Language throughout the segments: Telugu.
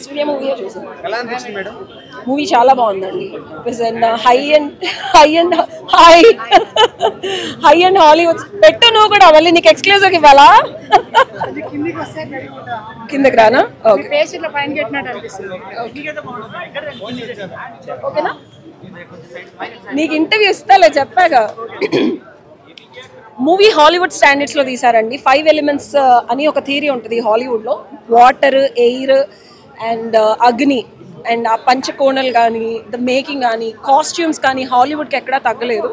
సూర్య మూవీ చూసాను. మూవీ చాలా బాగుందండి. హై అండ్ హాలీవుడ్ పెట్టు నువ్వు కూడా మళ్ళీ నీకు ఎక్స్క్లూజివ్ ఇవ్వాలా? కిందకి రానా? ఓకేనా, నీకు ఇంటర్వ్యూ ఇస్తాలే చెప్పాగా. మూవీ హాలీవుడ్ స్టాండర్డ్స్ లో తీసారండి. 5 ఎలిమెంట్స్ అని ఒక థియరీ ఉంటుంది హాలీవుడ్ లో. వాటర్, ఎయిర్ అండ్ అగ్ని అండ్ ఆ పంచకోణలు కానీ, ద మేకింగ్ కానీ, కాస్ట్యూమ్స్ కానీ హాలీవుడ్కి ఎక్కడా తగ్గలేదు.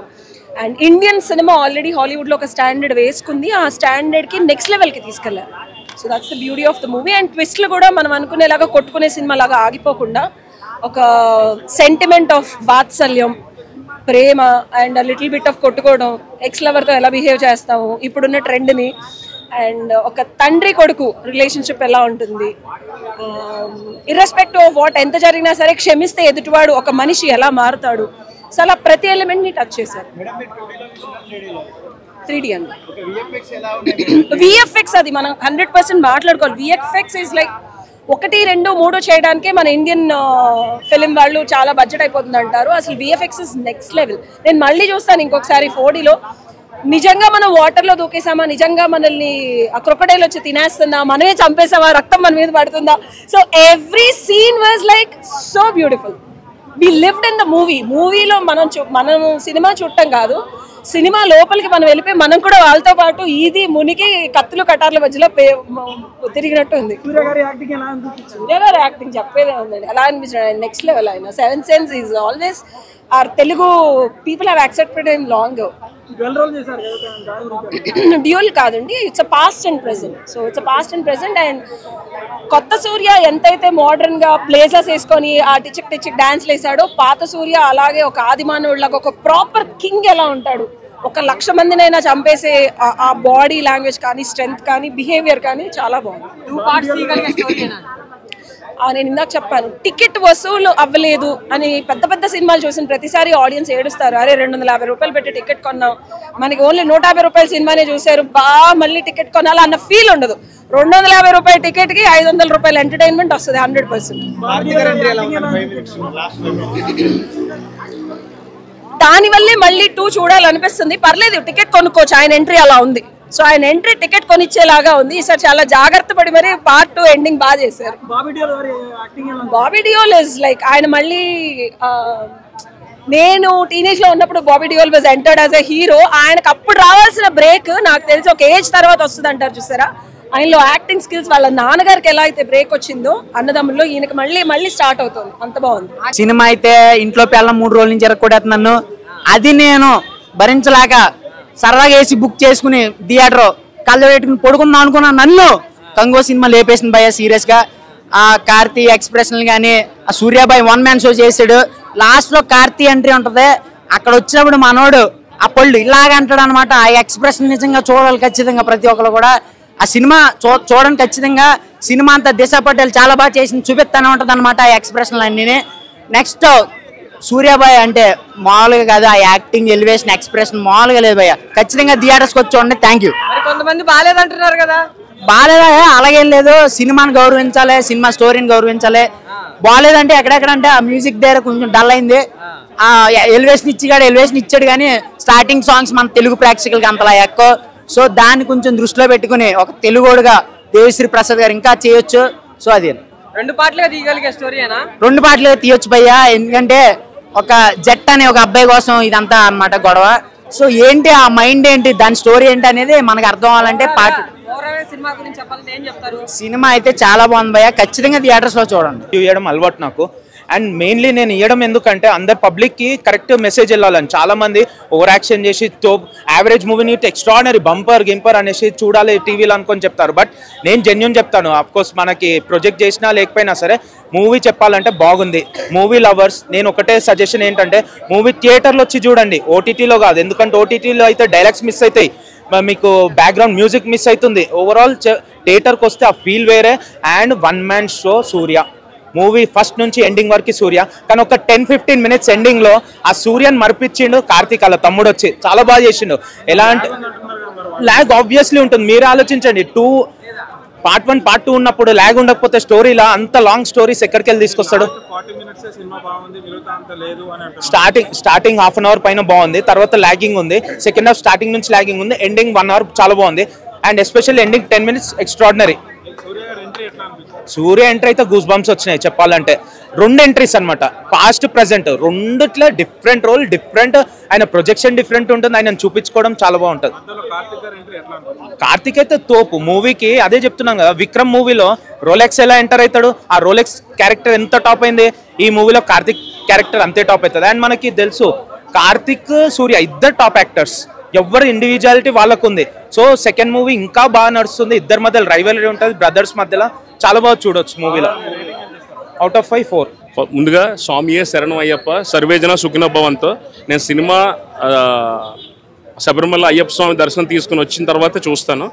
అండ్ ఇండియన్ సినిమా ఆల్రెడీ హాలీవుడ్లో ఒక స్టాండర్డ్ వేసుకుంది. ఆ స్టాండర్డ్కి నెక్స్ట్ లెవెల్కి తీసుకెళ్లారు. So that's the beauty of the movie. And ట్విస్ట్లు కూడా మనం అనుకునేలాగా కొట్టుకునే సినిమా లాగా ఆగిపోకుండా ఒక సెంటిమెంట్ ఆఫ్ వాత్సల్యం, ప్రేమ అండ్ లిటిల్ బిట్ ఆఫ్ కొట్టుకోవడం, ఎక్స్ లవర్తో ఎలా బిహేవ్ చేస్తాము, ఇప్పుడున్న ట్రెండ్ని, అండ్ ఒక తండ్రి కొడుకు రిలేషన్షిప్ ఎలా ఉంటుంది, ఇర్రెస్పెక్టివ్ ఆఫ్ వాట్ ఎంత జరిగినా సరే క్షమిస్తే ఎదుటివాడు ఒక మనిషి ఎలా మారుతాడు. సో అలా ప్రతి ఎలిమెంట్ని టచ్ చేశారు. 3D అండి. విఎఫ్ఎక్స్ అది మనం 100% మాట్లాడుకోవాలి. విఎఫ్ఎక్స్ ఈజ్ లైక్ 1, 2, 3 చేయడానికే మన ఇండియన్ ఫిలిం వాళ్ళు చాలా బడ్జెట్ అయిపోతుంది అంటారు. అసలు విఎఫ్ఎక్స్ ఇస్ నెక్స్ట్ లెవెల్. నేను మళ్ళీ చూస్తాను ఇంకొకసారి 4Dలో. నిజంగా మనం వాటర్లో దూకేసామా, నిజంగా మనల్ని ఆ క్రొకడైల్ వచ్చి తినేస్తుందా, మనమే చంపేసామా, రక్తం మన మీద పడుతుందా. So every scene was like so beautiful. We lived in the మూవీలో మనం సినిమా చూడటం కాదు, సినిమా లోపలికి మనం వెళ్ళిపోయి మనం కూడా వాళ్ళతో పాటు ఈది మునికి కత్తులు కటార్ల మధ్యలో తిరిగినట్టు ఉంది. సూర్య గారి యాక్టింగ్ చెప్పేదే ఉందండి. అలా అనిపించాడు. నెక్స్ట్ లెవెల్ ఆయన. 7th Sense is always are Telugu people have accepted him long. Dual కాదండి, it's a past and present. So it's a past and present. And కొత్త సూర్య ఎంతైతే మోడర్న్ గా ప్లేసెస్ వేసుకొని ఆ టిచిక్ డాన్స్లు వేసాడో, పాత సూర్య అలాగే ఒక ఆదిమానవుడిలాగా ఒక ప్రాపర్ కింగ్ ఎలా ఉంటాడు, 1,00,000 మందినైనా చంపేసే ఆ బాడీ లాంగ్వేజ్ కానీ, స్ట్రెంగ్త్ కానీ, బిహేవియర్ కానీ చాలా బాగుంది. నేను ఇందాక చెప్పాను, టికెట్ వసూలు అవ్వలేదు అని పెద్ద సినిమాలు చూసిన ప్రతిసారి ఆడియన్స్ ఏడుస్తారు. అరే 250 రూపాయలు పెట్టి టికెట్ కొన్నాం, మనకి ఓన్లీ 150 రూపాయల సినిమానే చూసారు, మళ్ళీ టికెట్ కొనాలా అన్న ఫీల్ ఉండదు. 250 రూపాయల టికెట్కి 500 రూపాయల ఎంటర్టైన్మెంట్ వస్తుంది 100%. దానివల్లే మళ్ళీ 2 చూడాలనిపిస్తుంది. పర్లేదు, టికెట్ కొనుక్కోవచ్చు, ఆయన ఎంట్రీ అలా ఉంది. సో ఆయన ఎంట్రీ టికెట్ కొనిచ్చేలాగా ఉంది. ఈసారి చాలా జాగ్రత్త పడి మరి పార్ట్ 2 ఎండింగ్ బాగా చేశారు. బాబీ డియోల్ ఇస్ లైక్ ఆయన మళ్ళీ నేను టీనేజ్ లో ఉన్నప్పుడు Bobby Deol was entered as a hero. ఆయనకు అప్పుడు రావాల్సిన బ్రేక్ నాకు తెలిసి ఒక ఏజ్ తర్వాత వస్తుంది అంటారు చూసారా. ఆయనలో యాక్టింగ్ స్కిల్స్ వాళ్ళ నాన్నగారికి ఎలా అయితే బ్రేక్ వచ్చిందో అన్నదమ్ముల్లో, ఈయనకి మళ్ళీ స్టార్ట్ అవుతుంది. అంత బాగుంది సినిమా. అయితే ఇంట్లో పిల్లలు 3 రోజుల నుంచి ఎరగొడేస్తున్నాను. అది నేను భరించలేక సరదాగా వేసి బుక్ చేసుకుని థియేటర్ కళ్ళు పెట్టుకుని పడుకుందాం అనుకున్నా. నన్ను కంగో సినిమా లేపేసింది భయ్య సీరియస్ గా. ఆ కార్తీ ఎక్స్ప్రెషన్ గానీ, ఆ సూర్యాబాయ్ 1 man షో చేసాడు. లాస్ట్ లో కార్తీ ఎంట్రీ ఉంటది. అక్కడ వచ్చినప్పుడు మనోడు ఆ పళ్ళు ఇలాగ అంటాడు అనమాట. ఆ ఎక్స్ప్రెషన్ నిజంగా చూడాలి ఖచ్చితంగా ప్రతి ఒక్కరు కూడా. ఆ సినిమా చూడండి ఖచ్చితంగా. సినిమా అంతా దిశ పటేల్ చాలా బాగా చేసింది, చూపిస్తానే ఉంటది అనమాట ఆ ఎక్స్ప్రెషన్లు అన్నీ. నెక్స్ట్ సూర్యాబాయ్ అంటే మామూలుగా కాదు, ఆ యాక్టింగ్, ఎలివేషన్, ఎక్స్ప్రెషన్ మామూలుగా లేదు భయ్య. ఖచ్చితంగా థియేటర్స్కి వచ్చి చూడండి. Thank you. కొంతమంది బాగాలేదంటున్నారు కదా. బాగాలేదా? అలాగేం లేదు. సినిమాని గౌరవించాలి, సినిమా స్టోరీని గౌరవించాలి. బాగాలేదంటే ఎక్కడెక్కడంటే ఆ మ్యూజిక్ దగ్గర కొంచెం డల్ అయింది. ఆ ఎలివేషన్ ఇచ్చాడు కానీ స్టార్టింగ్ సాంగ్స్ మన తెలుగు ప్రేక్షకులకి అంతలా ఎక్కువ. సో దాన్ని కొంచెం దృష్టిలో పెట్టుకుని ఒక తెలుగుడుగా దేవిశ్రీ ప్రసాద్ గారు ఇంకా చేయొచ్చు. సో అది 2 పార్ట్లుగా తీయగలిగే స్టోరీనా? 2 పార్ట్లుగా తీయొచ్చు భయ్య. ఎందుకంటే ఒక జట్ అనే ఒక అబ్బాయి కోసం ఇదంతా అన్నమాట గొడవ. సో ఏంటి ఆ మైండ్ ఏంటి, దాని స్టోరీ ఏంటి అనేది మనకు అర్థం అవ్వాలంటే పార్ట్. సినిమా అయితే చాలా బాగుంది భయ్య. ఖచ్చితంగా థియేటర్స్ లో చూడండి. ఇవ్వడం అలవాటు నాకు. అండ్ మెయిన్లీ నేను ఇవ్వడం ఎందుకంటే అందరు పబ్లిక్కి కరెక్ట్ మెసేజ్ వెళ్ళాలని. చాలామంది ఓవర్ యాక్షన్ చేసి యావరేజ్ మూవీని ఎక్స్ట్రాడినరీ బంపర్ అనేసి చూడాలి టీవీలో అనుకొని చెప్తారు. బట్ నేను జెన్యూన్ చెప్తాను. అఫ్కోర్స్ మనకి ప్రొజెక్ట్ చేసినా లేకపోయినా సరే మూవీ చెప్పాలంటే బాగుంది. మూవీ లవర్స్ నేను ఒకటే సజెషన్ ఏంటంటే మూవీ థియేటర్లో వచ్చి చూడండి, ఓటీటీలో కాదు. ఎందుకంటే ఓటీటీలో అయితే డైలాగ్స్ మిస్ అవుతాయి, మీకు బ్యాక్గ్రౌండ్ మ్యూజిక్ మిస్ అవుతుంది. ఓవరాల్ థియేటర్కి వస్తే ఆ ఫీల్ వేరే. And 1 man show Surya movie first నుంచి ఎండింగ్ వరకు సూర్య. కానీ ఒక 10-15 minutes ఎండింగ్ లో ఆ సూర్యని మరిపించిండు కార్తీక్ అలా తమ్ముడు వచ్చి చాలా బాగా చేసిండు. ఎలా అంటే లాగ్ ఆబ్వియస్లీ ఉంటుంది. మీరు ఆలోచించండి, పార్ట్ 1 పార్ట్ 2 ఉన్నప్పుడు ల్యాగ్ ఉండకపోతే స్టోరీలా అంత లాంగ్ స్టోరీస్ ఎక్కడికి వెళ్ళి తీసుకొస్తాడు? స్టార్టింగ్ హాఫ్ అన్ అవర్ పైన బాగుంది, తర్వాత లాగింగ్ ఉంది. సెకండ్ హాఫ్ స్టార్టింగ్ నుంచి లాగింగ్ ఉంది, ఎండింగ్ 1 అవర్ చాలా బాగుంది. And especially ending 10 minutes extraordinary. Surya entry అయితే గూస్ బంప్స్ వచ్చినాయి చెప్పాలంటే. 2 ఎంట్రీస్ అనమాట, పాస్ట్ ప్రజెంట్ రెండిట్లో డిఫరెంట్ రోల్, డిఫరెంట్ ఆయన ప్రొజెక్షన్ డిఫరెంట్ ఉంటుంది, ఆయన చూపించుకోవడం చాలా బాగుంటుంది. కార్తిక్ అయితే తోపు మూవీకి. అదే చెప్తున్నాం కదా, విక్రమ్ మూవీలో రోలెక్స్ ఎలా ఎంటర్ అవుతాడు, ఆ రోలెక్స్ క్యారెక్టర్ ఎంత టాప్ అయింది, ఈ మూవీలో కార్తిక్ క్యారెక్టర్ అంతే టాప్ అవుతుంది. అండ్ మనకి తెలుసు కార్తిక్ సూర్య ఇద్దరు టాప్ యాక్టర్స్, ఎవరు ఇండివిజువాలిటీ వాళ్ళకు ఉంది. సో సెకండ్ మూవీ ఇంకా బాగా నడుస్తుంది, ఇద్దరి మధ్యలో రైవలరీ ఉంటుంది, బ్రదర్స్ మధ్యలో చాలా బాగా చూడొచ్చు మూవీలో. Out of 5 4. ముందుగా స్వామియే శరణం అయ్యప్ప, సర్వేజన సుఖిన భవంతో. నేను సినిమా శబరిమల అయ్యప్ప స్వామి దర్శనం తీసుకుని వచ్చిన తర్వాత చూస్తాను.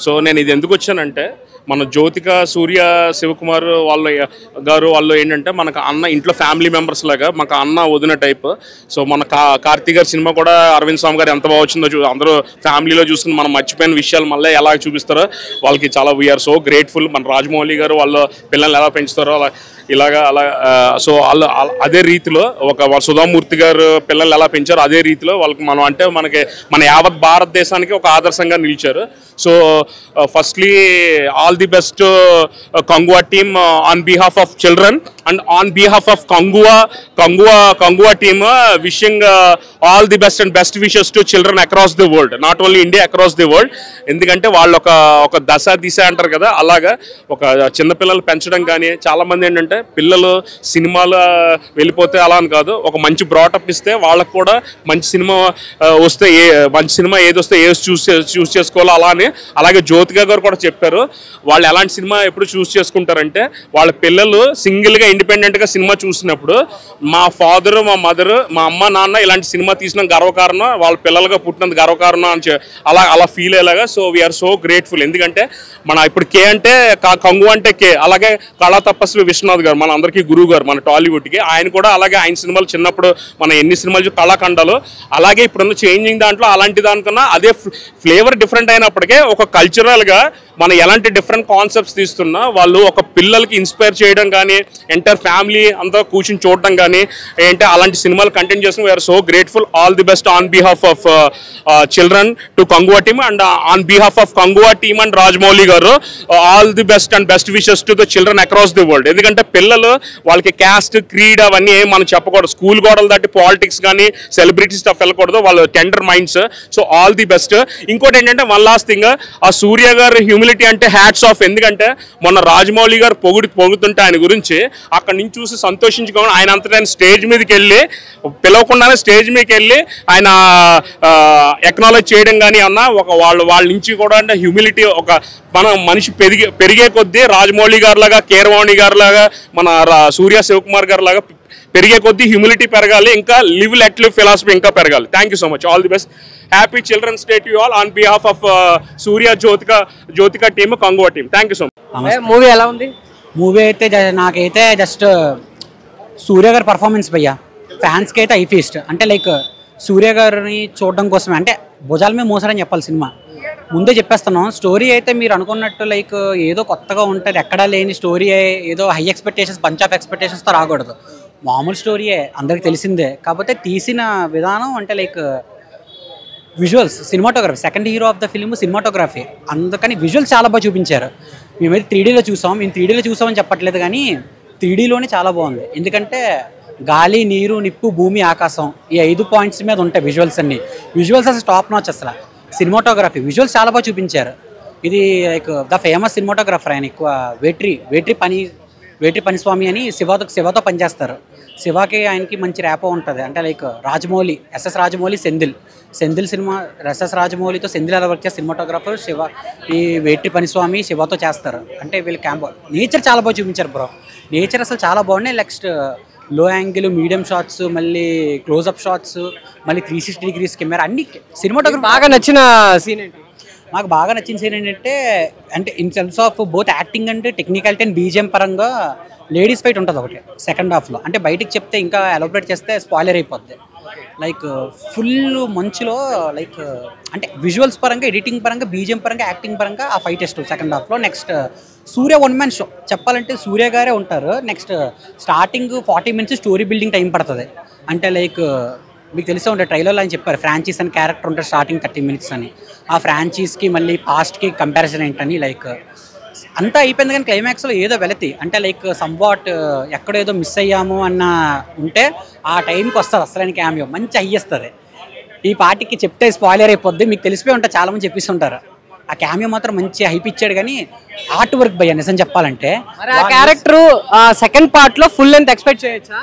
సో నేను ఇది ఎందుకు వచ్చానంటే, మన జ్యోతిక సూర్య శివకుమార్ వాళ్ళు ఏంటంటే మనకు అన్న ఇంట్లో ఫ్యామిలీ మెంబర్స్ లాగా, మాకు అన్న వదిన టైప్. సో మన కార్తీక్ గారి సినిమా కూడా అరవింద్ స్వామి గారు ఎంత బాగా వచ్చిందో అందరూ ఫ్యామిలీలో చూసుకుని మనం మర్చిపోయిన విషయాలు మళ్ళీ ఎలా చూపిస్తారో వాళ్ళకి చాలా వీఆర్ సో గ్రేట్ఫుల్. మన రాజమౌళి గారు వాళ్ళ పిల్లల్ని ఎలా పెంచుతారో అలా సో వాళ్ళు అదే రీతిలో ఒక సుధామూర్తి గారు పిల్లలు ఎలా పెంచారో అదే రీతిలో వాళ్ళకి మనం అంటే మన యావత్ భారతదేశానికి ఒక ఆదర్శంగా నిలిచారు. So firstly all the best Kanguva team on behalf of children and on behalf of Kanguva team wishing all the best and best wishes to children across the world, not only India, across the world. ఎందుకంటే వాళ్ళు ఒక దిశ అంటారు కదా, అలాగా ఒక చిన్నపిల్లలు పెంచడం కానీ, చాలామంది ఏంటంటే పిల్లలు సినిమాలు వెళ్ళిపోతే అలా అని కాదు, ఒక మంచి బ్రాటప్ ఇస్తే వాళ్ళకు కూడా మంచి సినిమా వస్తే మంచి సినిమా ఏది వస్తే ఏది చూస్ చేసుకోవాలో అలాగే జ్యోతిక గారు కూడా చెప్పారు. వాళ్ళు ఎలాంటి సినిమా ఎప్పుడు చూస్ చేసుకుంటారంటే, వాళ్ళ పిల్లలు సింగిల్గా ఇండిపెండెంట్గా సినిమా చూసినప్పుడు మా ఫాదర్ మా మదర్ మా అమ్మ నాన్న ఇలాంటి సినిమా తీసిన గర్వకారణం, వాళ్ళ పిల్లలుగా పుట్టినందుకు గర్వకారణం అని అలా ఫీల్ అయ్యేలాగా. So we are so grateful. ఎందుకంటే మన ఇప్పుడు కే అంటే కంగు అంటే కే, అలాగే కళా తపస్వి విశ్వనాథ్ గారు మన అందరికీ గురువు గారు మన టాలీవుడ్కి, ఆయన కూడా అలాగే ఆయన సినిమాలు చిన్నప్పుడు మన ఎన్ని సినిమాలు కళాఖండాలు, అలాగే ఇప్పుడున్న చేంజింగ్ దాంట్లో అలాంటి దానికన్నా అదే ఫ్లేవర్ డిఫరెంట్ అయినప్పటికీ ఒక కల్చరల్గా మనం ఎలాంటి డిఫరెంట్ కాన్సెప్ట్స్ తీస్తున్నా వాళ్ళు ఒక పిల్లలకి ఇన్స్పైర్ చేయడం కానీ, ఎంటైర్ ఫ్యామిలీ అంతా కూర్చొని చూడడం కానీ ఏంటి అలాంటి సినిమాలు కంటెంట్ చేసిన we are so grateful. All the best on behalf of children to Kanguva team and on behalf of Kanguva team and Rajamouli గారు all the best and best wishes to the children across the world. ఎందుకంటే పిల్లలు వాళ్ళకి క్యాస్ట్ క్రీడ్ అవన్నీ మనం చెప్పకూడదు, స్కూల్ గోడలు దాటి పాలిటిక్స్ కానీ సెలబ్రిటీ స్టఫ్ వెళ్ళకూడదు, వాళ్ళు tender minds. So all the best. ఇంకోటి ఏంటంటే వన్ లాస్ట్ థింగ్, ఆ సూర్య గారు హ్యూమిలిటీ అంటే హ్యాట్స్ ఆఫ్. ఎందుకంటే మొన్న రాజమౌళి గారు పొగుడుతుంటే ఆయన గురించి అక్కడి నుంచి చూసి సంతోషించుకోవడం, ఆయన అంతటా ఆయన స్టేజ్ మీదకి వెళ్ళి పిలవకుండానే స్టేజ్ మీదకి వెళ్ళి ఆయన ఎక్నాలజ్ చేయడం కానీ అన్న వాళ్ళ నుంచి కూడా అంటే హ్యూమిలిటీ, ఒక మన మనిషి పెరిగే కొద్దీ రాజమౌళి గారిలాగా, కీరవాణి గారిలాగా, మన సూర్య శివకుమార్ గారి లాగా పెరిగే కొద్దీ హ్యూమిలిటీ పెరగాలి, ఇంకా లివ్ లెట్ లివ్ ఫిలాసఫీ ఇంకా పెరగాలి. Thank you so much. All the best. Happy children's day to you all on behalf of Surya Jyothika team, Kanguva team. Thank you so much. Movie ఎలా ఉంది? మూవీ అయితే నాకైతే జస్ట్ సూర్య గారి పర్ఫార్మెన్స్ భయ్యా ఫ్యాన్స్కి అయితే ఐ ఫీస్ట్. అంటే లైక్ సూర్య గారిని చూడడం కోసమే, అంటే భుజాల మీద మోసారని చెప్పాలి సినిమా. ముందే చెప్పేస్తున్నాం, స్టోరీ అయితే మీరు అనుకున్నట్టు లైక్ ఏదో కొత్తగా ఉంటుంది, ఎక్కడా లేని స్టోరీ, ఏదో హై ఎక్స్పెక్టేషన్స్ బంచ్ ఆఫ్ ఎక్స్పెక్టేషన్స్తో రాకూడదు. మామూలు స్టోరీయే, అందరికి తెలిసిందే. కాకపోతే తీసిన విధానం అంటే like visuals, cinematography, second hero of the film cinematography, అందుకని విజువల్స్ చాలా బాగా చూపించారు. మేమైతే 3Dలో చూసాం, మేము 3Dలో చూసామని చెప్పట్లేదు కానీ 3Dలోనే చాలా బాగుంది. ఎందుకంటే గాలి, నీరు, నిప్పు, భూమి, ఆకాశం ఈ 5 పాయింట్స్ మీద ఉంటాయి విజువల్స్ అన్ని. విజువల్స్ అసలు టాప్ నాచ్. అసలు సినిమాటోగ్రఫీ విజువల్స్ చాలా బాగా చూపించారు. ఇది లైక్ ద ఫేమస్ సినిమాటోగ్రఫర్ ఆయన, ఎక్కువ వేట్రి పనిస్వామి అని శివతో పనిచేస్తారు. శివకి ఆయనకి మంచి ర్యాపో ఉంటుంది. అంటే లైక్ రాజమౌళి, ఎస్ఎస్ రాజమౌళి, సెంధిల్ సినిమా, ఎస్ఎస్ రాజమౌళితో సెంధిల్ ఎలా వర్క్ చేస్తారు సినిమాటోగ్రఫర్, శివ ఈ వేట్రి పనిస్వామి శివతో చేస్తారు. అంటే వీళ్ళు క్యాంప్ నేచర్ చాలా బాగా చూపించారు బ్రో. నేచర్ అసలు చాలా బాగున్నాయి. Next low angle, medium shots, మళ్ళీ క్లోజ్అప్ షాట్స్, మళ్ళీ 360 degrees కెమెరా, అన్ని సినిమాటోగ్రఫీ. బాగా నచ్చిన సీన్ ఏంటి? మాకు బాగా నచ్చిన సీన్ ఏంటంటే, అంటే in terms of both acting and technicality and BGM పరంగా లేడీస్ ఫైట్ ఉంటుంది ఒకటి సెకండ్ హాఫ్లో. అంటే బయటికి చెప్తే ఇంకా ఎలాబరేట్ చేస్తే స్పాయిలర్ అయిపోద్ది. లైక్ ఫుల్ మంచులో లైక్ అంటే విజువల్స్ పరంగా, ఎడిటింగ్ పరంగా, బీజిఎం పరంగా, యాక్టింగ్ పరంగా ఆ ఫైట్ ఇష్టం సెకండ్ హాఫ్లో. నెక్స్ట్ సూర్య 1 man షో చెప్పాలంటే సూర్య గారే ఉంటారు. Next starting 40 minutes story building time పడుతుంది. అంటే లైక్ మీకు తెలిసే ఉంటాయి ట్రైలర్లో ఆయన చెప్పారు ఫ్రాంచైజ్ అని క్యారెక్టర్ ఉంటుంది స్టార్టింగ్ 30 minutes అని. ఆ ఫ్రాంచైజ్కి మళ్ళీ పాస్ట్కి కంపారిజన్ ఏంటని లైక్ అంతా అయిపోయింది. కానీ క్లైమాక్స్లో ఏదో వెళతి అంటే లైక్ సమ్వాట్ ఎక్కడేదో మిస్ అయ్యాము అన్న ఉంటే ఆ టైంకి వస్తుంది అసలు క్యామియో మంచి అయ్యేస్తుంది. ఈ పార్టీకి చెప్తే స్పాయిలర్ అయిపోద్ది, మీకు తెలిసిపోయి ఉంటారు చాలామంది చెప్పిస్తుంటారు. ఆ క్యామియో మాత్రం మంచి హైప్ ఇచ్చాడు. కానీ ఆర్ట్ వర్క్ భయ్య నిజం చెప్పాలంటే ఆ క్యారెక్టర్ సెకండ్ పార్ట్ లో ఫుల్ లెంత్ ఎక్స్పెక్ట్ చేయొచ్చా?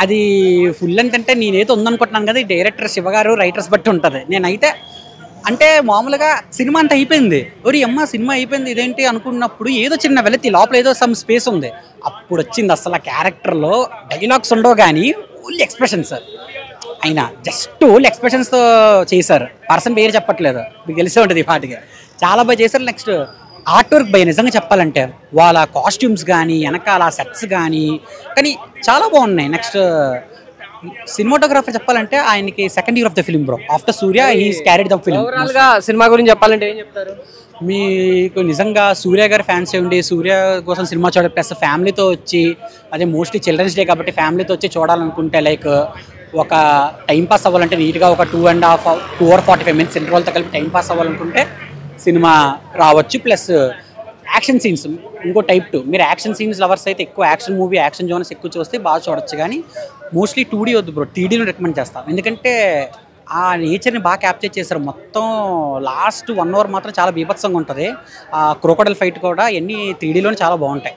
అది ఫుల్ లెంత్ అంటే నేనైతే ఉందనుకుంటున్నాను కదా, డైరెక్టర్ శివగారు రైటర్స్ బట్టి ఉంటుంది. నేనైతే అంటే మామూలుగా సినిమా అంతా అయిపోయింది, ఒరి అమ్మ సినిమా అయిపోయింది ఇదేంటి అనుకున్నప్పుడు ఏదో చిన్న వెళతి లోపల ఏదో సమ్ స్పేస్ ఉంది. అప్పుడు వచ్చింది అసలు ఆ క్యారెక్టర్లో డైలాగ్స్ ఉండవు కానీ ఓన్లీ ఎక్స్ప్రెషన్స్. ఆయన జస్ట్ ఓన్లీ ఎక్స్ప్రెషన్స్తో చేశారు. పర్సన్ పేరు చెప్పట్లేదు, మీకు తెలిసే ఉంటుంది ఈ పాటికి. చాలా బాగా చేశారు. నెక్స్ట్ ఆర్ట్ వర్క్ భయ నిజంగా చెప్పాలంటే వాళ్ళ కాస్ట్యూమ్స్ కానీ వెనకాల సెట్స్ కానీ చాలా బాగున్నాయి. నెక్స్ట్ సినిమాటోగ్రాఫర్ చెప్పాలంటే ఆయనకి second year of the film bro. After Surya he's carried the film. Overall గా సినిమా గురించి చెప్పాలంటే ఏం చెప్తారు? మీకు నిజంగా సూర్య గారి ఫ్యాన్స్ ఉండి సూర్య కోసం సినిమా చూడాలి, ప్లస్ ఫ్యామిలీతో వచ్చి అదే మోస్ట్లీ చిల్డ్రన్స్ డే కాబట్టి ఫ్యామిలీతో వచ్చి చూడాలనుకుంటే లైక్ ఒక టైంపాస్ అవ్వాలంటే నీట్గా ఒక 2.5 hour 45 minutes ఇంటర్వల్తో కలిపి టైంపాస్ అవ్వాలనుకుంటే సినిమా రావచ్చు. ప్లస్ యాక్షన్ సీన్స్ ఇంకో టైప్ 2. మీరు యాక్షన్ సీన్స్ లవర్స్ అయితే ఎక్కువ యాక్షన్ మూవీ, యాక్షన్ జోనర్స్ ఎక్కువ చూస్తే బాగా చూడొచ్చు. కానీ మోస్ట్లీ 2D వద్దు బ్రో, 3Dలో రికమెండ్ చేస్తాం. ఎందుకంటే ఆ నేచర్ని బాగా క్యాప్చర్ చేశారు. మొత్తం లాస్ట్ 1 hour మాత్రం చాలా బీభత్సంగా ఉంటుంది. ఆ క్రోకోడైల్ ఫైట్ కూడా అన్నీ 3Dలోనే చాలా బాగుంటాయి.